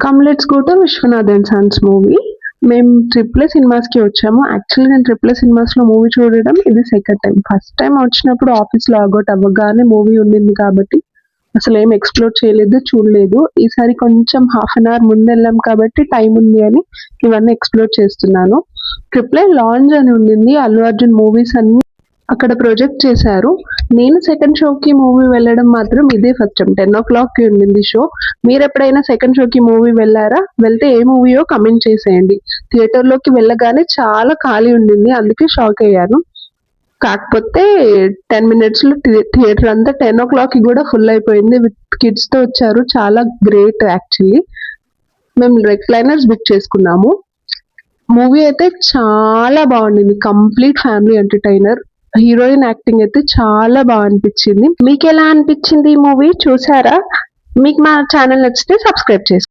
Come let's go to Vishwanath and sons movie. మేము ట్రిప్లే సినిమాస్కి వచ్చాము. యాక్చువల్లీ నేను ట్రిప్లే సినిమాస్లో మూవీ చూడడం ఇది సెకండ్ టైం. ఫస్ట్ టైం వచ్చినప్పుడు ఆఫీస్లో లాగౌట్ అవ్వగానే మూవీ ఉండింది కాబట్టి అసలు ఏం ఎక్స్ప్లోర్ చేయలేదు, చూడలేదు. ఈసారి కొంచెం హాఫ్ అన్ అవర్ ముందు వెళ్ళాం కాబట్టి టైం ఉంది అని ఇవన్నీ ఎక్స్ప్లోర్ చేస్తున్నాను. ట్రిప్లే లాంజ్ అని ఉండింది. అల్లు అర్జున్ మూవీస్ అన్ని అక్కడ ప్రొజెక్ట్ చేశారు. నేను సెకండ్ షోకి మూవీ వెళ్ళడం మాత్రం ఇదే ఫస్ట్ టైం. 10 o'clock ఉండింది షో. మీరు ఎప్పుడైనా సెకండ్ షోకి మూవీ వెళ్ళారా? వెళ్తే ఏ మూవీయో కమెంట్ చేసేయండి. థియేటర్లోకి వెళ్ళగానే చాలా ఖాళీ ఉండింది, అందుకే షాక్ అయ్యాను. కాకపోతే 10 minutes లో థియేటర్ అంతా 10 o'clock కూడా ఫుల్ అయిపోయింది. విత్ కిడ్స్ తో వచ్చారు, చాలా గ్రేట్ యాక్చువల్లీ. మేము రెక్లైనర్స్ బుక్ చేసుకున్నాము. మూవీ అయితే చాలా బాగుండింది, complete family entertainer. Heroine acting అయితే చాలా బాగా అనిపించింది. మీకు ఎలా అనిపించింది ఈ మూవీ? చూసారా? మీకు మా ఛానల్ నచ్చితే సబ్స్క్రైబ్ చేసుకోండి.